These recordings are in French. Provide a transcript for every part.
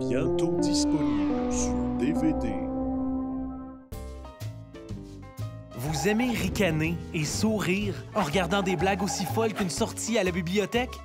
Bientôt disponible sur DVD. Vous aimez ricaner et sourire en regardant des blagues aussi folles qu'une sortie à la bibliothèque?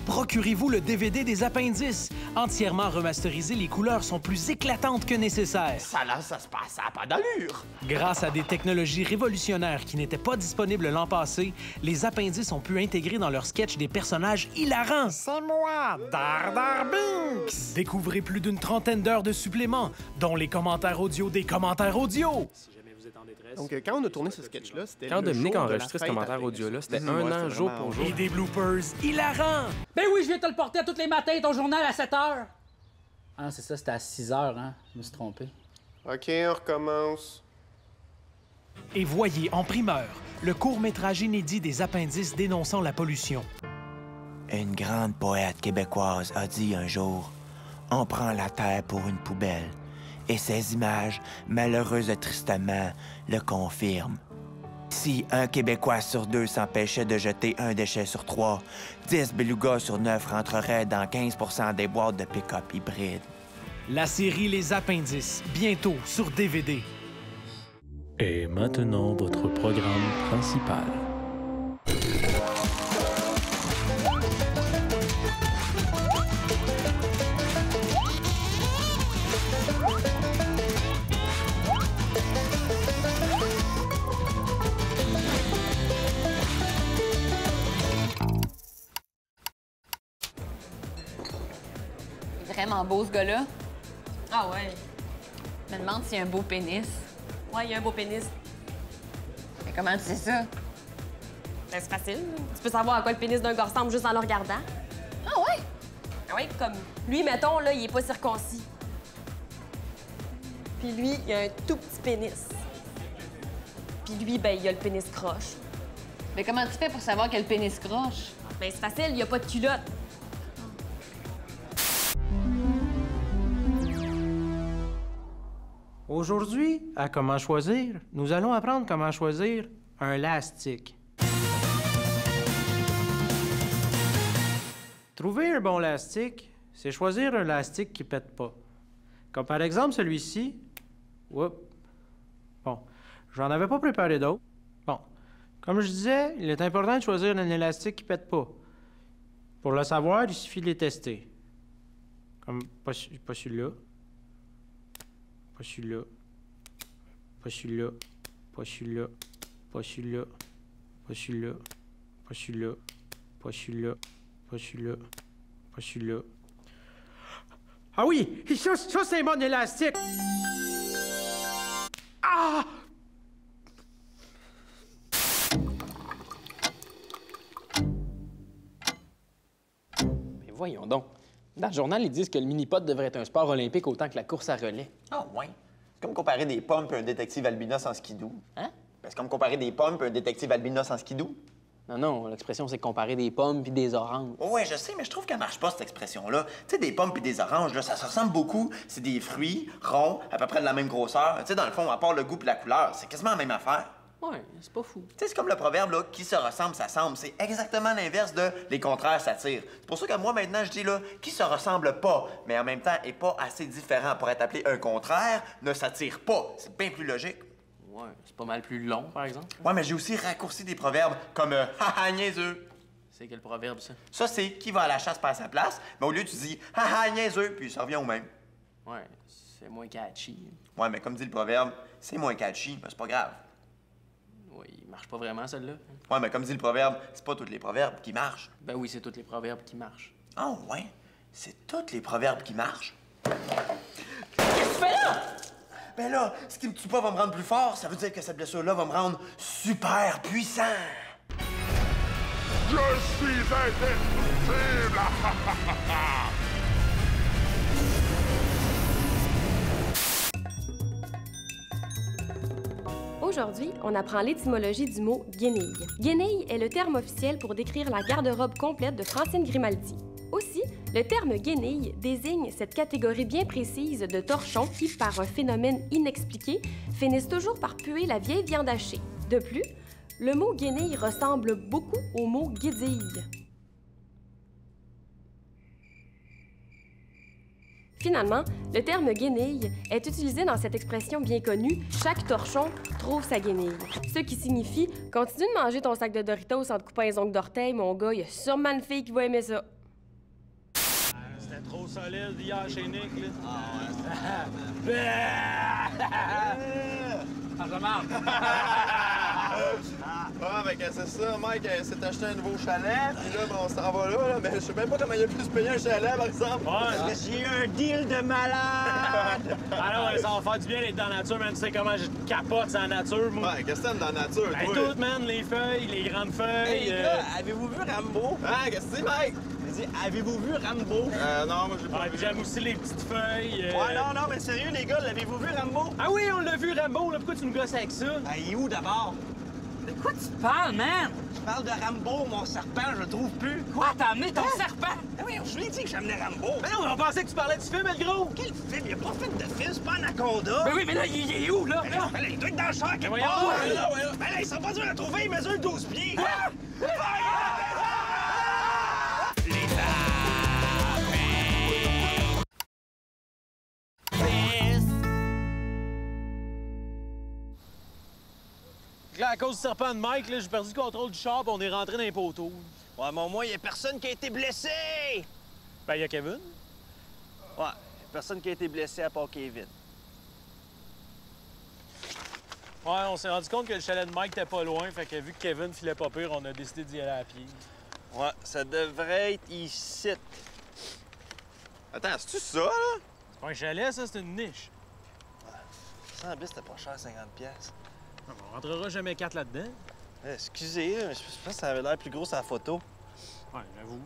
Procurez-vous le DVD des Appendices. Entièrement remasterisé, les couleurs sont plus éclatantes que nécessaire. Ça là, ça se passe, ça n'a pas d'allure. Grâce à des technologies révolutionnaires qui n'étaient pas disponibles l'an passé, les Appendices ont pu intégrer dans leur sketch des personnages hilarants. C'est moi, Dardar Binks! Découvrez plus d'une trentaine d'heures de suppléments, dont les commentaires audio des commentaires audio. Donc, quand on a tourné ce sketch-là, c'était Quand le Dominique jour a de la enregistré ce fête commentaire à audio-là, Vegas. c'était Ouais, un an, c'est jour vraiment- pour jour. Et des bloopers hilarants. Ben oui, je viens te le porter à tous les matins, ton journal à 7 h. Ah, c'est ça, c'était à 6 h, hein? Je me suis trompé. OK, on recommence. Et voyez en primeur le court-métrage inédit des Appendices dénonçant la pollution. Une grande poète québécoise a dit un jour « On prend la terre pour une poubelle ». Et ces images, malheureuses et tristement, le confirment. Si un Québécois sur 2 s'empêchait de jeter un déchet sur 3, 10 belugas sur 9 rentreraient dans 15 % des boîtes de pick-up hybrides. La série Les Appendices, bientôt sur DVD. Et maintenant, votre programme principal. Vraiment beau, ce gars-là. Ah ouais. Je me demande s'il y a un beau pénis. Ouais, il y a un beau pénis. Mais comment tu sais ça? Ben, c'est facile. Tu peux savoir à quoi le pénis d'un gars ressemble juste en le regardant. Ah ouais? Ah ouais, comme lui, mettons, là, il est pas circoncis. Puis lui, il a un tout petit pénis. Puis lui, ben, il a le pénis croche. Mais comment tu fais pour savoir quel pénis croche? Ben, c'est facile, il a pas de culotte. Aujourd'hui, à Comment choisir, nous allons apprendre comment choisir un lastique. Trouver un bon lastique, c'est choisir un lastique qui pète pas. Comme par exemple celui-ci. Oups. Bon, j'en avais pas préparé d'autres. Bon, comme je disais, il est important de choisir un élastique qui pète pas. Pour le savoir, il suffit de les tester. Comme pas celui-là. Pas celui-là. Pas celui-là. Pas celui-là. Pas celui-là. Pas celui-là. Pas celui-là. Pas celui-là. Pas celui-là. Pas celui-là. Ah oui! Ça c'est un bon élastique! Ah! Mais voyons donc. Dans le journal, ils disent que le mini-pot devrait être un sport olympique autant que la course à relais. Ah ouais. C'est comme comparer des pommes et un détective albinos en skidoo. Hein? Ben, c'est comme comparer des pommes et un détective albinos en skidoo. Non, non, l'expression, c'est comparer des pommes puis des oranges. Oh ouais, je sais, mais je trouve qu'elle marche pas, cette expression-là. Tu sais, des pommes puis des oranges, là, ça se ressemble beaucoup. C'est des fruits ronds, à peu près de la même grosseur. Tu sais, dans le fond, à part le goût puis la couleur, c'est quasiment la même affaire. Ouais, c'est pas fou. Tu sais, c'est comme le proverbe, là, qui se ressemble, s'assemble. C'est exactement l'inverse de les contraires s'attirent. C'est pour ça que moi, maintenant, je dis, là, qui se ressemble pas, mais en même temps est pas assez différent pour être appelé un contraire, ne s'attire pas. C'est bien plus logique. Ouais, c'est pas mal plus long, par exemple. Ouais, mais j'ai aussi raccourci des proverbes comme haha, niaiseux. C'est quel proverbe, ça? Ça, c'est qui va à la chasse par sa place, mais au lieu, tu dis haha, niaiseux, puis ça revient au même. Ouais, c'est moins catchy. Ouais, mais comme dit le proverbe, c'est moins catchy, mais c'est pas grave. Oui, il marche pas vraiment, celle-là. Ouais, mais comme dit le proverbe, c'est pas tous les proverbes qui marchent. Ben oui, c'est tous les proverbes qui marchent. Ah ouais? C'est tous les proverbes qui marchent? Qu'est-ce que tu fais là? Ben là, ce qui me tue pas va me rendre plus fort, ça veut dire que cette blessure-là va me rendre super puissant. Je suis indestructible! Aujourd'hui, on apprend l'étymologie du mot guenille. Guenille est le terme officiel pour décrire la garde-robe complète de Francine Grimaldi. Aussi, le terme guenille désigne cette catégorie bien précise de torchons qui, par un phénomène inexpliqué, finissent toujours par puer la vieille viande hachée. De plus, le mot guenille ressemble beaucoup au mot guédille. Finalement, le terme guenille est utilisé dans cette expression bien connue « chaque torchon trouve sa guenille », ce qui signifie « continue de manger ton sac de Doritos en te coupant les ongles d'orteil, mon gars, y a sûrement une fille qui va aimer ça. » C'était trop solide hier chez Nick, là. Ah, ça marche! Ah, ben c'est ça, Mike s'est acheté un nouveau chalet, puis là, ben, on s'en va là, mais je sais même pas comment il a pu se payer un chalet, par exemple. Ouais, parce que j'ai eu un deal de malade! Alors, ouais, ça va faire du bien d'être dans la nature, man. Tu sais comment je capote dans la nature, moi. Ouais, qu'est-ce que t'aimes dans la nature, Ben, toi? tout, man, les feuilles, les grandes feuilles. Hey, les gars, avez-vous vu Rambo? Ah, qu'est-ce que c'est, Mike? J'ai dit, avez-vous vu Rambo? Non, moi, je l'ai pas vu. J'aime aussi les petites feuilles. Ouais, non, mais sérieux, les gars, l'avez-vous vu Rambo? Ah oui, on l'a vu, Rambo, là. Pourquoi tu nous gosses avec ça? Ah, il est où d'abord? De quoi tu parles, man? Je parle de Rambo, mon serpent, je le trouve plus. Quoi, t'as amené ton serpent? Ah oui, je lui ai dit que j'amenais Rambo. Mais non, on pensait que tu parlais du film, le gros! Quel film? Il a pas fait de film, c'est pas Anaconda. Ben oui, mais là, il est où, là? Mais là, il doit être dans le champ quelque voyons, part. voyons. Ben là, ils sont pas durs à trouver, il mesure 12 pieds. Là, à cause du serpent de Mike, là, j'ai perdu le contrôle du char, puis on est rentré dans les poteaux. Ouais, mais au moins, il y a personne qui a été blessé. Ben, il y a Kevin. Ouais, personne qui a été blessé à part Kevin. Ouais, on s'est rendu compte que le chalet de Mike était pas loin, fait que vu que Kevin filait pas pire, on a décidé d'y aller à pied. Ouais, ça devrait être ici. Attends, c'est-tu ça, là? C'est pas un chalet, ça, c'est une niche. Ça, en plus, c'était pas cher, 50$. On rentrera jamais 4 là-dedans. Excusez, mais je pense que ça avait l'air plus gros sur la photo. Ouais, j'avoue.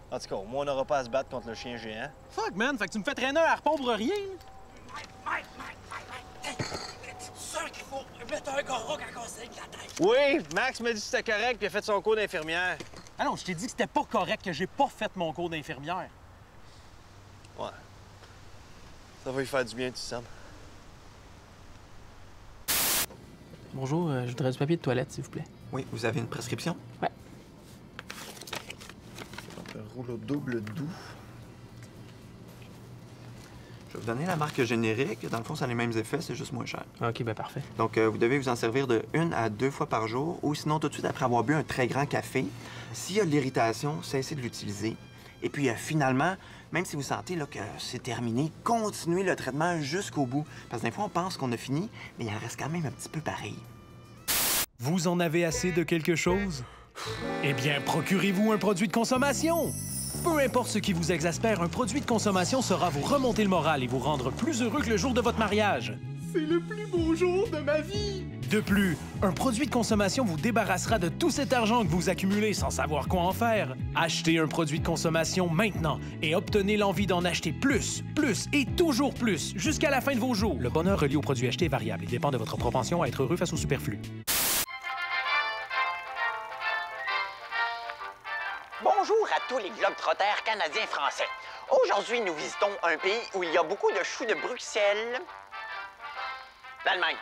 En tout cas, au moins, on n'aura pas à se battre contre le chien géant. Fuck, man, fait que tu me fais traîner un harpon pour rien. Mike! Es-tu sûr qu'il faut mettre un goro quand on saigne la tête? Oui, Max m'a dit que c'était correct, puis il a fait son cours d'infirmière. Ah non, je t'ai dit que c'était pas correct, que j'ai pas fait mon cours d'infirmière. Ouais. Ça va lui faire du bien, tu sens. Bonjour, je voudrais du papier de toilette, s'il vous plaît. Oui, vous avez une prescription? Ouais. Un rouleau double doux. Je vais vous donner la marque générique. Dans le fond, ça a les mêmes effets, c'est juste moins cher. OK, ben parfait. Donc, vous devez vous en servir de 1 à 2 fois par jour, ou sinon tout de suite après avoir bu un très grand café. S'il y a de l'irritation, cessez de l'utiliser. Et puis, finalement, même si vous sentez là, que c'est terminé, continuez le traitement jusqu'au bout. Parce que des fois, on pense qu'on a fini, mais il en reste quand même un petit peu pareil. Vous en avez assez de quelque chose? Eh bien, procurez-vous un produit de consommation! Peu importe ce qui vous exaspère, un produit de consommation saura vous remonter le moral et vous rendre plus heureux que le jour de votre mariage. C'est le plus beau jour de ma vie! De plus, un produit de consommation vous débarrassera de tout cet argent que vous accumulez sans savoir quoi en faire. Achetez un produit de consommation maintenant et obtenez l'envie d'en acheter plus et toujours plus jusqu'à la fin de vos jours. Le bonheur relié aux produits achetés est variable et dépend de votre propension à être heureux face au superflu. Bonjour à tous les globetrotters canadiens-français. Aujourd'hui, nous visitons un pays où il y a beaucoup de choux de Bruxelles. L'Allemagne.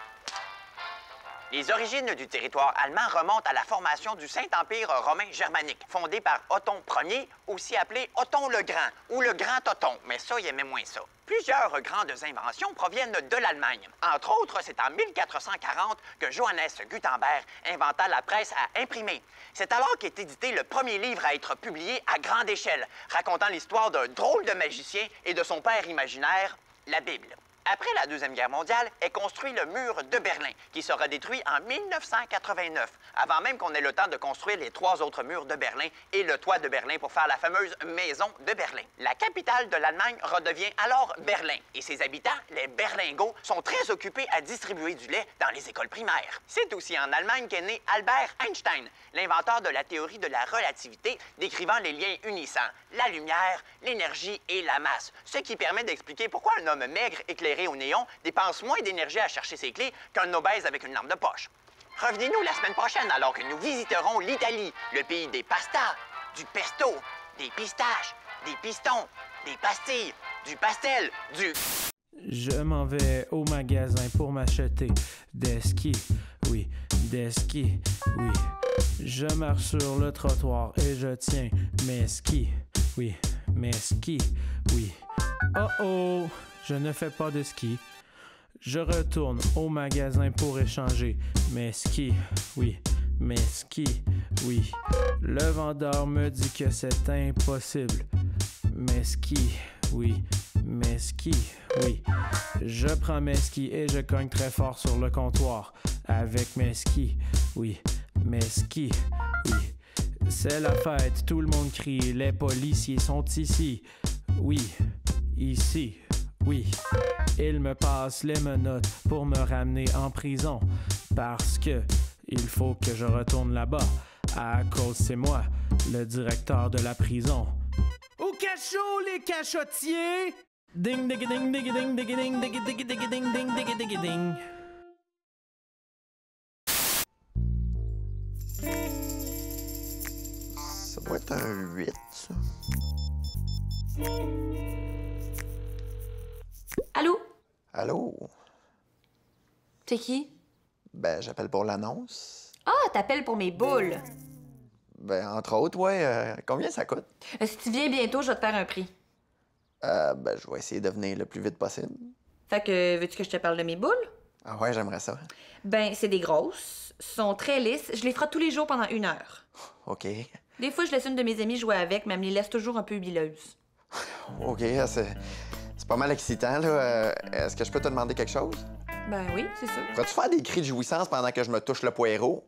Les origines du territoire allemand remontent à la formation du Saint-Empire romain germanique, fondé par Othon Ier, aussi appelé Othon le Grand, ou le Grand Othon, mais ça, il aimait moins ça. Plusieurs grandes inventions proviennent de l'Allemagne. Entre autres, c'est en 1440 que Johannes Gutenberg inventa la presse à imprimer. C'est alors qu'est édité le premier livre à être publié à grande échelle, racontant l'histoire d'un drôle de magicien et de son père imaginaire, la Bible. Après la Deuxième Guerre mondiale, est construit le mur de Berlin, qui sera détruit en 1989, avant même qu'on ait le temps de construire les 3 autres murs de Berlin et le toit de Berlin pour faire la fameuse maison de Berlin. La capitale de l'Allemagne redevient alors Berlin, et ses habitants, les Berlingots, sont très occupés à distribuer du lait dans les écoles primaires. C'est aussi en Allemagne qu'est né Albert Einstein, l'inventeur de la théorie de la relativité, décrivant les liens unissant la lumière, l'énergie et la masse, ce qui permet d'expliquer pourquoi un homme maigre éclairé au néon dépense moins d'énergie à chercher ses clés qu'un obèse avec une lampe de poche. Revenez-nous la semaine prochaine alors que nous visiterons l'Italie, le pays des pastas, du pesto, des pistaches, des pistons, des pastilles, du pastel, du... Je m'en vais au magasin pour m'acheter des skis, oui, des skis, oui. Je marche sur le trottoir et je tiens mes skis, oui, mes skis, oui. Oh oh, je ne fais pas de ski. Je retourne au magasin pour échanger mes skis. Oui, mes skis. Oui. Le vendeur me dit que c'est impossible. Mes skis. Oui. Mes skis. Oui. Je prends mes skis et je cogne très fort sur le comptoir. Avec mes skis. Oui. Mes skis. Oui. C'est la fête, tout le monde crie, les policiers sont ici. Oui, ici, oui. Ils me passent les menottes pour me ramener en prison. Parce que il faut que je retourne là-bas. À cause c'est moi, le directeur de la prison. Au cachot, les cachotiers! Ding ding ding ding ding ding ding ding ding ding ding ding ding ding. Ça doit être un 8, ça. Allô? Allô? T'es qui? Ben, j'appelle pour l'annonce. Ah, t'appelles pour mes boules. Ben, entre autres, ouais. Combien ça coûte? Si tu viens bientôt, je vais te faire un prix. Ben, je vais essayer de venir le plus vite possible. Fait que, veux-tu que je te parle de mes boules? Ah ouais, j'aimerais ça. Ben, c'est des grosses, sont très lisses. Je les frotte tous les jours pendant 1 heure. OK. Des fois, je laisse une de mes amies jouer avec, mais elle me les laisse toujours un peu huileuses. OK, c'est pas mal excitant, là. Est-ce que je peux te demander quelque chose? Ben oui, c'est sûr. Pourrais-tu faire des cris de jouissance pendant que je me touche le poireau?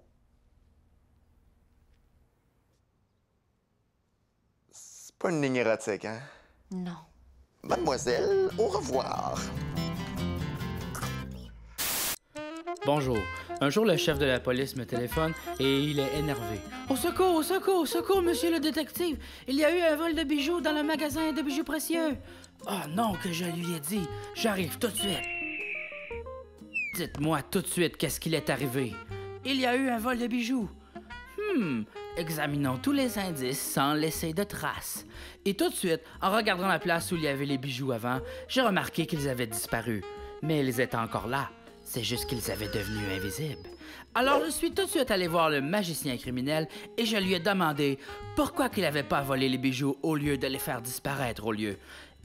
C'est pas une ligne érotique, hein? Non. Mademoiselle, au revoir. Bonjour. Un jour, le chef de la police me téléphone et il est énervé. Au secours, au secours, au secours, monsieur le détective! Il y a eu un vol de bijoux dans le magasin de bijoux précieux. Oh non, que je lui ai dit. J'arrive tout de suite. Dites-moi tout de suite qu'est-ce qu'il est arrivé. Il y a eu un vol de bijoux. Examinons tous les indices sans laisser de traces. Et tout de suite, en regardant la place où il y avait les bijoux avant, j'ai remarqué qu'ils avaient disparu. Mais ils étaient encore là. C'est juste qu'ils avaient devenu invisibles. Alors je suis tout de suite allé voir le magicien criminel et je lui ai demandé pourquoi qu'il n'avait pas volé les bijoux au lieu de les faire disparaître au lieu.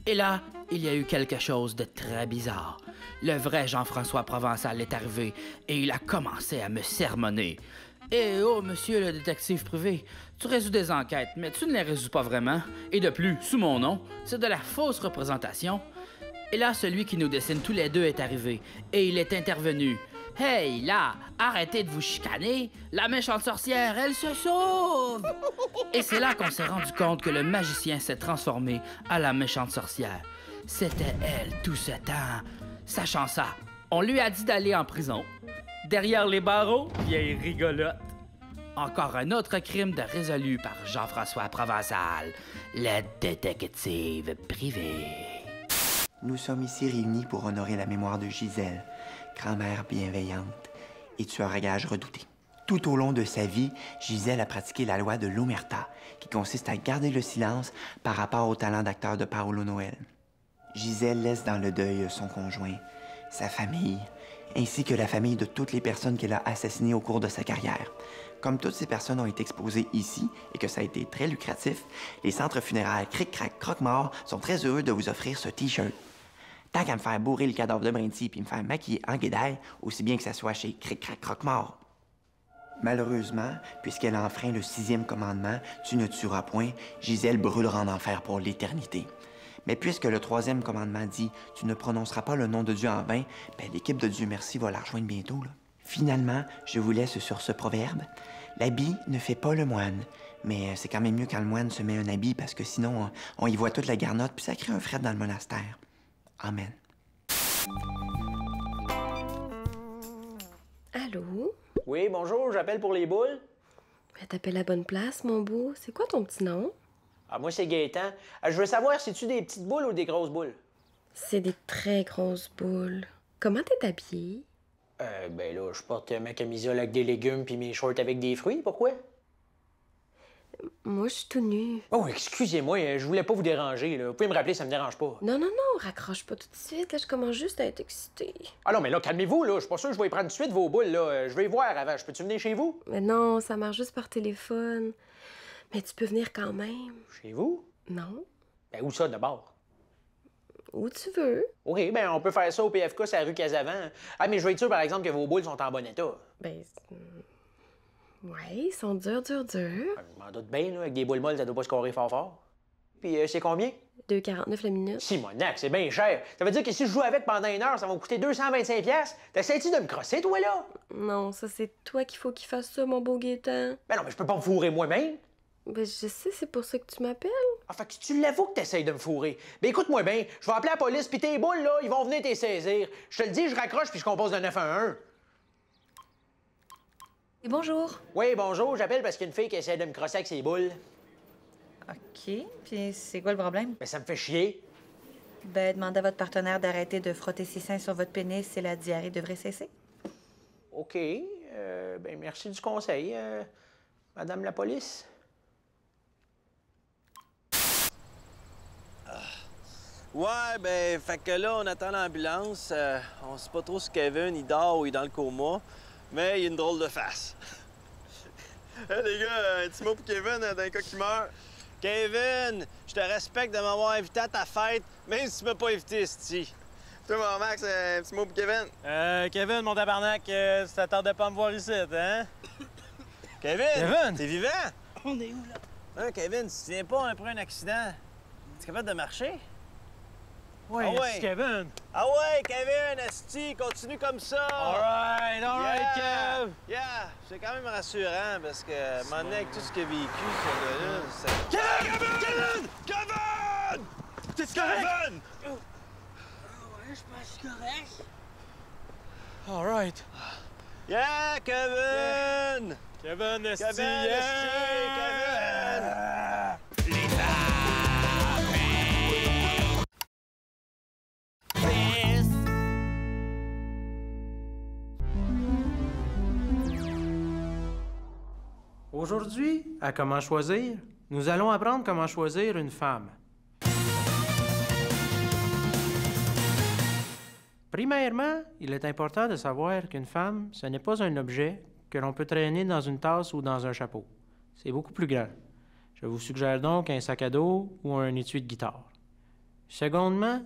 Et là, il y a eu quelque chose de très bizarre. Le vrai Jean-François Provençal est arrivé et il a commencé à me sermonner. « Eh oh, monsieur le détective privé, tu résous des enquêtes, mais tu ne les résous pas vraiment. Et de plus, sous mon nom, c'est de la fausse représentation. » Et là, celui qui nous dessine tous les deux est arrivé et il est intervenu. « Hey, là, arrêtez de vous chicaner. La méchante sorcière, elle se sauve! » Et c'est là qu'on s'est rendu compte que le magicien s'est transformé à la méchante sorcière. C'était elle tout ce temps. Sachant ça, on lui a dit d'aller en prison. Derrière les barreaux, vieille rigolote. Encore un autre crime de résolu par Jean-François Provençal, le détective privé. Nous sommes ici réunis pour honorer la mémoire de Gisèle, grand-mère bienveillante et tueur à gages redouté. Tout au long de sa vie, Gisèle a pratiqué la loi de l'omerta, qui consiste à garder le silence par rapport au talent d'acteur de Paolo Noël. Gisèle laisse dans le deuil son conjoint, sa famille, ainsi que la famille de toutes les personnes qu'elle a assassinées au cours de sa carrière. Comme toutes ces personnes ont été exposées ici et que ça a été très lucratif, les centres funéraires Cric-Crac Croque-Mort sont très heureux de vous offrir ce T-shirt. Tant qu'à me faire bourrer le cadavre de Brinty puis me faire maquiller en guédaille, aussi bien que ça soit chez Cric-Crac Croque-Mort. Malheureusement, puisqu'elle a enfreint le 6e commandement, tu ne tueras point, Gisèle brûlera en enfer pour l'éternité. Mais puisque le 3e commandement dit « Tu ne prononceras pas le nom de Dieu en vain », ben l'équipe de Dieu merci va la rejoindre bientôt, là. Finalement, je vous laisse sur ce proverbe. L'habit ne fait pas le moine. Mais c'est quand même mieux quand le moine se met un habit parce que sinon, on y voit toute la garnotte puis ça crée un fret dans le monastère. Amen. Allô? Oui, bonjour, j'appelle pour les boules. Ben, t'appelles la bonne place, mon beau. C'est quoi ton petit nom? Ah, moi, c'est Gaétan. Je veux savoir si tu des petites boules ou des grosses boules? C'est des très grosses boules. Comment t'es habillé? Ben là, je porte ma camisole avec des légumes puis mes shorts avec des fruits. Pourquoi? Moi, je suis tout nu. Oh, excusez-moi, je voulais pas vous déranger, là. Vous pouvez me rappeler, ça me dérange pas. Non, non, non, raccroche pas tout de suite. Là, je commence juste à être excitée. Ah non, mais là, calmez-vous, là. Je suis pas sûr que je vais y prendre tout de suite vos boules, là. Je vais y voir avant. Je peux-tu venir chez vous? Mais non, ça marche juste par téléphone. Mais tu peux venir quand même. Chez vous? Non. Ben où ça, d'abord? Où tu veux. OK, ben on peut faire ça au PFK, c'est la rue Casavant. Ah, mais je veux être sûr, par exemple, que vos boules sont en bon état. Ben, ouais, ils sont durs. Je m'en doute bien, là, avec des boules molles, ça doit pas scorer fort. Puis c'est combien? 2,49 la minute. Simonac, c'est bien cher. Ça veut dire que si je joue avec pendant 1 heure, ça va me coûter 225$. T'essaies-tu de me crosser, toi, là? Non, ça, c'est toi qu'il faut qu'il fasse ça, mon beau Gaétan. Ben non, mais je peux pas me fourrer moi-même. Ben, je sais, c'est pour ça que tu m'appelles. Ah, fait que tu l'avoues que t'essayes de me fourrer. Ben écoute-moi bien, je vais appeler la police, puis tes boules, là, ils vont venir t'y saisir. Je te le dis, je raccroche, puis je compose de 911. Et bonjour. Oui, bonjour, j'appelle parce qu'il y a une fille qui essaie de me crosser avec ses boules. OK. Puis c'est quoi le problème? Ben ça me fait chier. Ben, demandez à votre partenaire d'arrêter de frotter ses seins sur votre pénis et la diarrhée devrait cesser. OK. Ben merci du conseil, Madame la police. Ouais, ben, fait que là, on attend l'ambulance. On sait pas trop si Kevin, il dort ou il est dans le coma, mais il a une drôle de face. Hey, les gars, un petit mot pour Kevin, d'un cas qui meurt. Kevin, je te respecte de m'avoir invité à ta fête, même si tu m'as pas invité, sti. Toi, mon Max, un petit mot pour Kevin. Kevin, mon tabarnak, tu t'attendais pas à me voir ici, hein? Kevin! T'es vivant? On est où, là? Hein, Kevin, tu te souviens pas après un accident? T'es capable de marcher? Oui, ah ouais. Kevin! Ah ouais, Kevin, asti, continue comme ça! All right, Kev! Yeah! C'est quand même rassurant, parce que, à un moment donné, avec tout ce qu'il a vécu, ce gars-là, ça... Kevin! T'es correct? Kevin! Ouais, je pense correct. All right. Yeah, Kevin! Kevin, esti, Kevin, yeah! Kevin! Aujourd'hui, à Comment choisir, nous allons apprendre comment choisir une femme. Premièrement, il est important de savoir qu'une femme, ce n'est pas un objet que l'on peut traîner dans une tasse ou dans un chapeau. C'est beaucoup plus grand. Je vous suggère donc un sac à dos ou un étui de guitare. Secondement,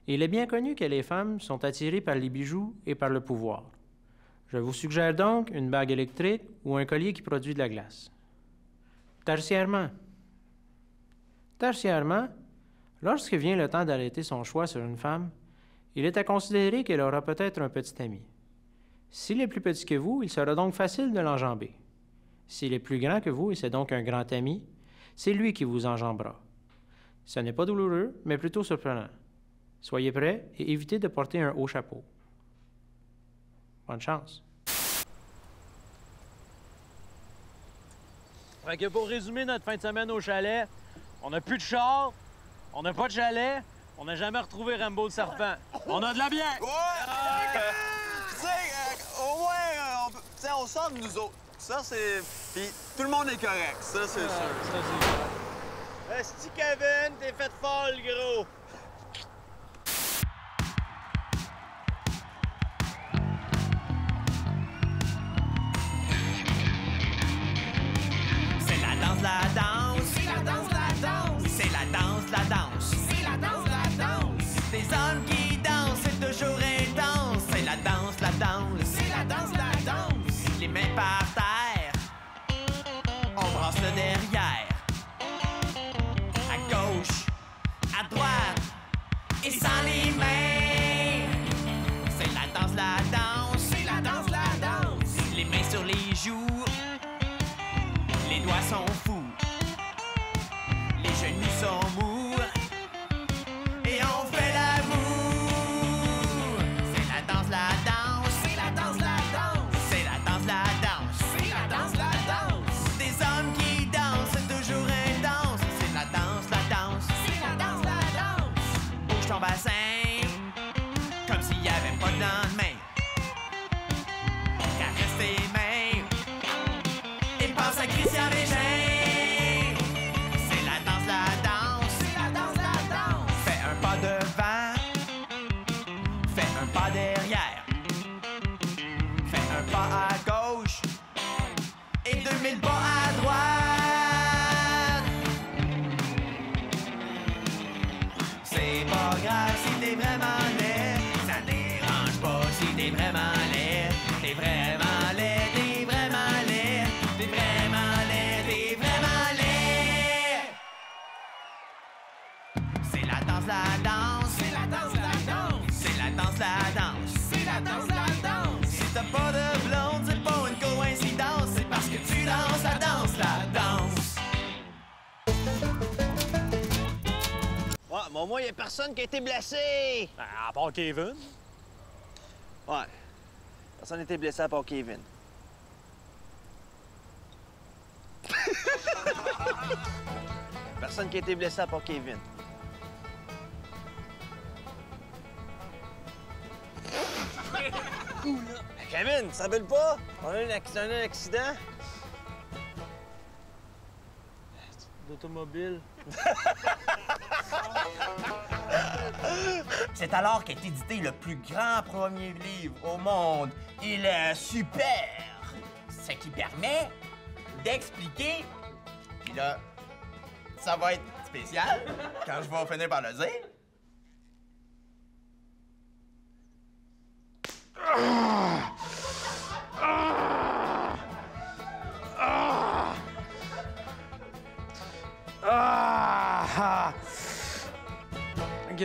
il est bien connu que les femmes sont attirées par les bijoux et par le pouvoir. Je vous suggère donc une bague électrique ou un collier qui produit de la glace. Tertiairement, lorsque vient le temps d'arrêter son choix sur une femme, il est à considérer qu'elle aura peut-être un petit ami. S'il est plus petit que vous, il sera donc facile de l'enjamber. S'il est plus grand que vous et c'est donc un grand ami, c'est lui qui vous enjambera. Ce n'est pas douloureux, mais plutôt surprenant. Soyez prêts et évitez de porter un haut chapeau. Bonne chance. Fait que pour résumer notre fin de semaine au chalet, on n'a plus de char, on n'a pas de chalet, on n'a jamais retrouvé Rambo le serpent. On a de la bière! Ouais! Tu sais, au moins, on sort de nous autres. Ça, c'est... Puis tout le monde est correct, ça, c'est sûr. Esti, Kevin, t'es fait folle, gros! C'est la danse, la danse. C'est la danse, la danse. C'est la danse, la danse. C'est la danse, la danse. Des hommes qui dansent, c'est toujours intense. C'est la danse, la danse. C'est la danse, la danse. Les mains par terre, on brasse le derrière. À gauche, à droite, et sans les mains. C'est la danse, la danse. C'est la danse, la danse. Les mains sur les joues. Les doigts sont fous, les genoux sont mous, et on fait l'amour. C'est la danse, la danse. C'est la danse, la danse. C'est la danse, la danse. C'est la danse, la danse. Des hommes qui dansent, c'est toujours intense. C'est la danse, la danse. C'est la danse, la danse. Bouge ton bassin, comme s'il n'y avait pas de lendemain. Caresse tes mains. Et pense à Christian Bégin. danse, la danse. C'est la danse, la danse. C'est la danse, la danse. C'est la danse, la danse. Si t'as pas de blonde, c'est pas une coïncidence. C'est parce que tu danses, la danse, la danse. Ouais, mais au moins, y a personne qui a été blessé. À part Kevin. Ouais. Personne n'a été blessé à part Kevin. Personne qui a été blessé à part Kevin. Kevin, tu te rappelles pas? On a eu un accident. D'automobile. C'est alors qu'est édité le plus grand premier livre au monde. Il est super! Ce qui permet d'expliquer. Puis là, ça va être spécial quand je vais finir par le dire. OK.